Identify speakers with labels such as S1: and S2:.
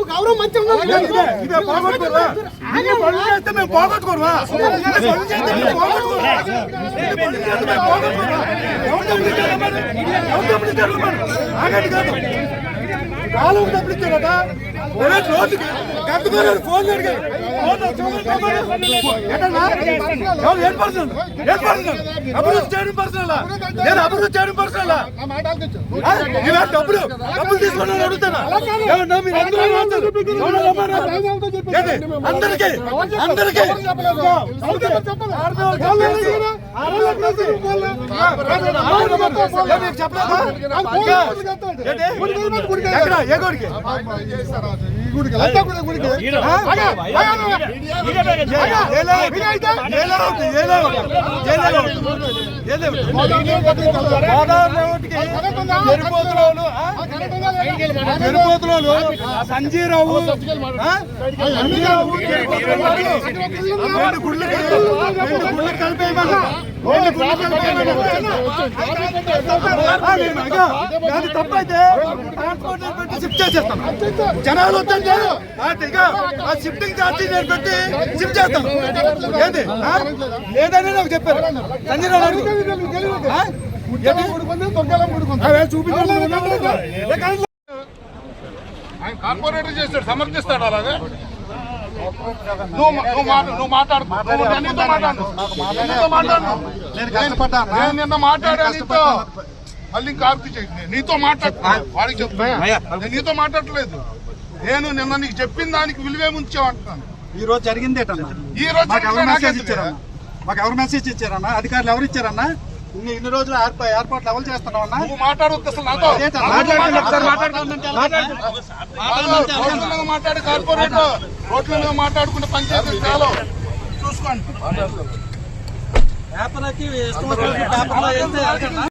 S1: గౌరవం మంచిగా పోగొట్టుకోరువా కాలం డబ్బులు ఇచ్చారట రోజుకి కట్టుకోలేదు ఫోన్ అభివృద్ధి చేయడం పర్సనల్ నేను అభివృద్ధి చేయడం పర్సనల్ డబ్బులు డబ్బులు తీసుకుని అడుగుతానా అందరికీ అందరికీ సంజీరావు తప్పైతే షిఫ్ట్ చేసేస్తాను జనాలు వద్దంటే ఆ షిఫ్టింగ్ ఛార్జీ నేను పెట్టి షిఫ్ట్ చేస్తాను ఏంటి లేదని నాకు చెప్పారు సంజీరావు
S2: కార్పొరేటర్ చేస్తాడు సమర్థిస్తాడు అలాగే నువ్వు మాట్లాడు నేను నిన్న మాట్లాడాను నీతో మళ్ళీ కార్తీ నీతో మాట్లాడుతున్నా వాడికి చెప్తున్నా నేను నీతో మాట్లాడలేదు నేను నిన్న నీకు చెప్పిన దానికి విలువేముంచావు అంటున్నాను.
S1: ఈ రోజు జరిగింది
S2: ఈ రోజు
S1: మాకు ఎవరు మెసేజ్ ఇచ్చారన్నా అధికారులు ఎవరు ఇచ్చారన్నా ఇన్ని రోజులు ఏర్పాట్లు ఎవరు చేస్తున్నావన్నా
S2: నువ్వు మాట్లాడొద్దు అసలు నాతో మాట్లాడి కార్పొరేటర్ రోడ్ల మీద మాట్లాడుకుంటే పంచాయతీ చాలా చూసుకోండి.